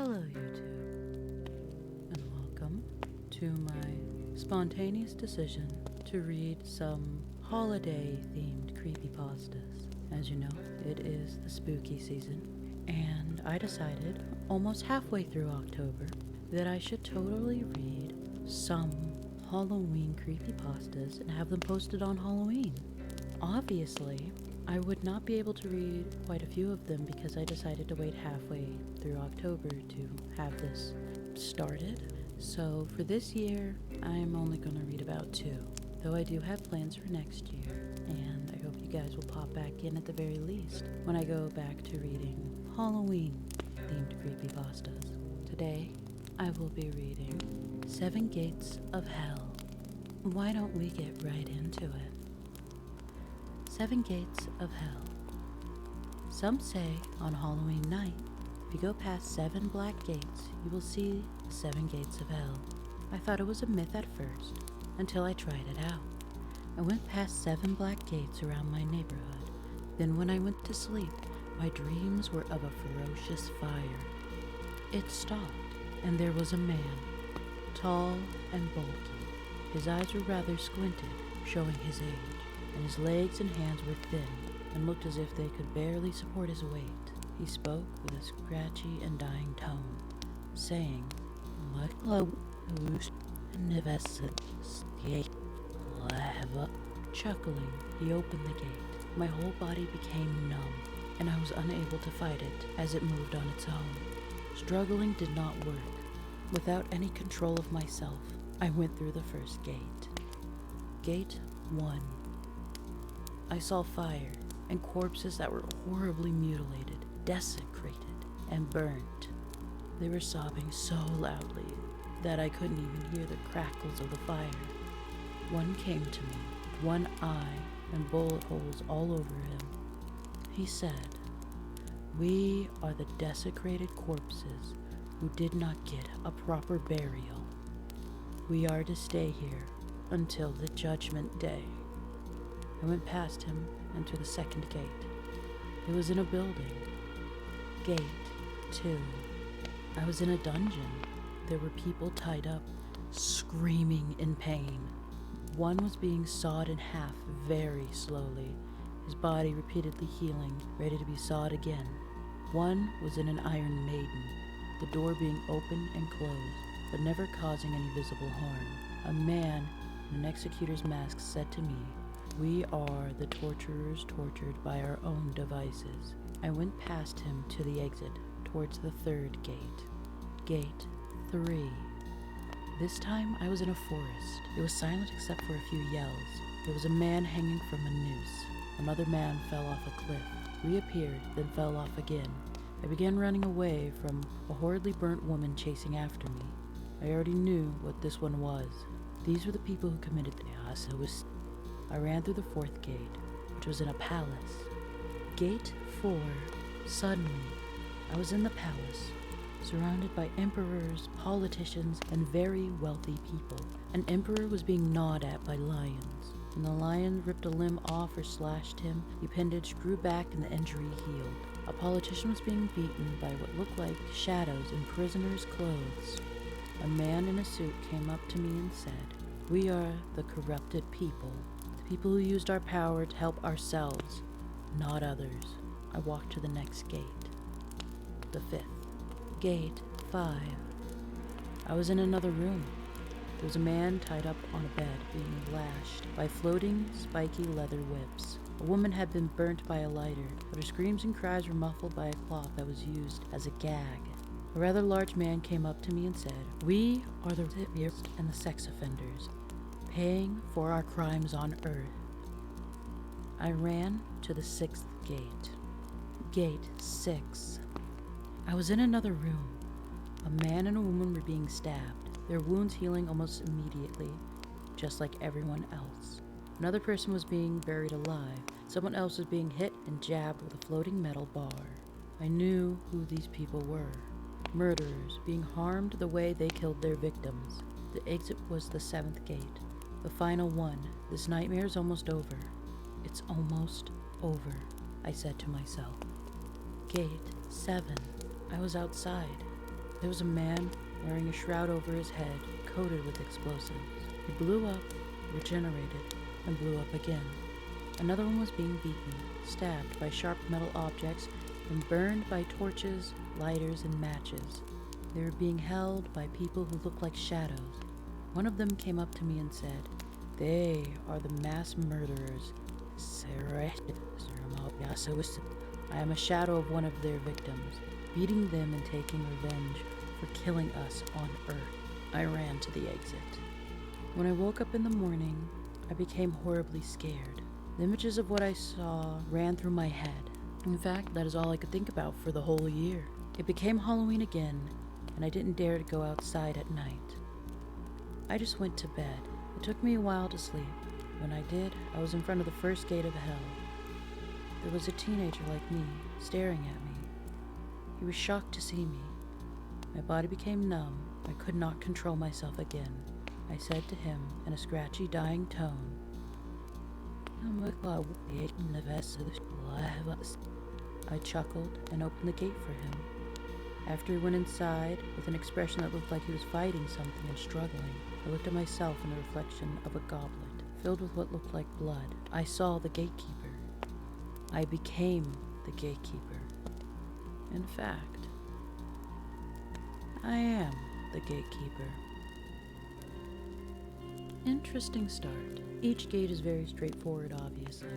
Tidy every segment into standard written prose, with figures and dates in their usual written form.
Hello YouTube, and welcome to my spontaneous decision to read some holiday-themed creepypastas. As you know, it is the spooky season, and I decided almost halfway through October that I should totally read some Halloween creepypastas and have them posted on Halloween. Obviously, I would not be able to read quite a few of them because I decided to wait halfway through October to have this started. So for this year, I'm only going to read about 2, though I do have plans for next year, and I hope you guys will pop back in at the very least when I go back to reading Halloween-themed creepypastas. Today, I will be reading 7 Gates of Hell. Why don't we get right into it? 7 Gates of Hell. Some say on Halloween night, if you go past 7 black gates, you will see the 7 gates of hell. I thought it was a myth at first, until I tried it out. I went past 7 black gates around my neighborhood. Then when I went to sleep, my dreams were of a ferocious fire. It stopped, and there was a man, tall and bulky. His eyes were rather squinted, showing his age, and his legs and hands were thin and looked as if they could barely support his weight. He spoke with a scratchy and dying tone, saying, chuckling, he opened the gate. My whole body became numb, and I was unable to fight it as it moved on its own. Struggling did not work. Without any control of myself, I went through the first gate. Gate 1. I saw fire and corpses that were horribly mutilated, desecrated, and burnt. They were sobbing so loudly that I couldn't even hear the crackles of the fire. One came to me, one eye and bullet holes all over him. He said, "We are the desecrated corpses who did not get a proper burial. We are to stay here until the judgment day." I went past him and to the second gate. It was in a building. Gate 2. I was in a dungeon. There were people tied up, screaming in pain. One was being sawed in half very slowly, his body repeatedly healing, ready to be sawed again. One was in an iron maiden, the door being open and closed, but never causing any visible harm. A man in an executor's mask said to me, "We are the torturers tortured by our own devices." I went past him to the exit, towards the third gate. Gate 3. This time I was in a forest. It was silent except for a few yells. There was a man hanging from a noose. Another man fell off a cliff, reappeared, then fell off again. I began running away from a horribly burnt woman chasing after me. I already knew what this one was. These were the people who committed the Asa. I ran through the 4th gate, which was in a palace. Gate 4. Suddenly, I was in the palace, surrounded by emperors, politicians, and very wealthy people. An emperor was being gnawed at by lions. When the lion ripped a limb off or slashed him, the appendage grew back and the injury healed. A politician was being beaten by what looked like shadows in prisoners' clothes. A man in a suit came up to me and said, "We are the corrupted people. People who used our power to help ourselves, not others." I walked to the next gate. The 5th. Gate 5. I was in another room. There was a man tied up on a bed, being lashed by floating, spiky leather whips. A woman had been burnt by a lighter, but her screams and cries were muffled by a cloth that was used as a gag. A rather large man came up to me and said, "We are the rapists and the sex offenders, paying for our crimes on earth." I ran to the 6th gate. Gate 6. I was in another room. A man and a woman were being stabbed, their wounds healing almost immediately, just like everyone else. Another person was being buried alive. Someone else was being hit and jabbed with a floating metal bar. I knew who these people were. Murderers being harmed the way they killed their victims. The exit was the 7th gate. The final one. This nightmare is almost over. It's almost over, I said to myself. Gate 7. I was outside. There was a man wearing a shroud over his head, coated with explosives. He blew up, regenerated, and blew up again. Another one was being beaten, stabbed by sharp metal objects, and burned by torches, lighters, and matches. They were being held by people who looked like shadows. One of them came up to me and said, "They are the mass murderers. I am a shadow of one of their victims, beating them and taking revenge for killing us on Earth." I ran to the exit. When I woke up in the morning, I became horribly scared. The images of what I saw ran through my head. In fact, that is all I could think about for the whole year. It became Halloween again, and I didn't dare to go outside at night. I just went to bed. It took me a while to sleep. When I did, I was in front of the first gate of hell. There was a teenager like me, staring at me. He was shocked to see me. My body became numb. I could not control myself again. I said to him in a scratchy, dying tone, I chuckled and opened the gate for him. After he went inside, with an expression that looked like he was fighting something and struggling, I looked at myself in the reflection of a goblet, filled with what looked like blood. I saw the gatekeeper. I became the gatekeeper. In fact, I am the gatekeeper. Interesting start. Each gate is very straightforward, obviously.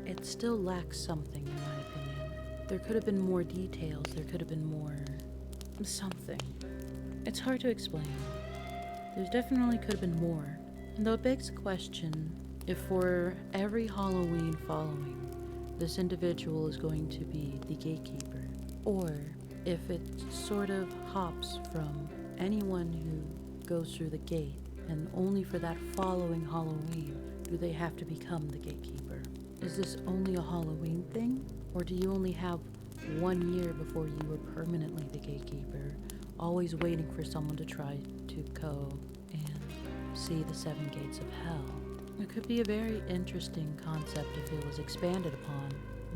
It still lacks something, in my opinion. There could have been more details, there could have been more something. It's hard to explain. There's definitely could have been more. And though it begs the question, if for every Halloween following, this individual is going to be the gatekeeper, or if it sort of hops from anyone who goes through the gate, and only for that following Halloween do they have to become the gatekeeper. Is this only a Halloween thing? Or do you only have 1 year before you were permanently the gatekeeper, always waiting for someone to try to go and see the 7 gates of hell? It could be a very interesting concept if it was expanded upon,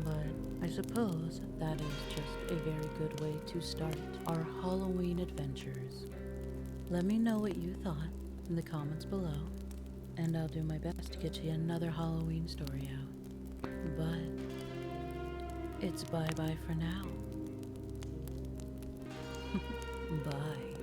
but I suppose that is just a very good way to start our Halloween adventures. Let me know what you thought in the comments below, and I'll do my best to get you another Halloween story out. But it's bye-bye for now. Bye.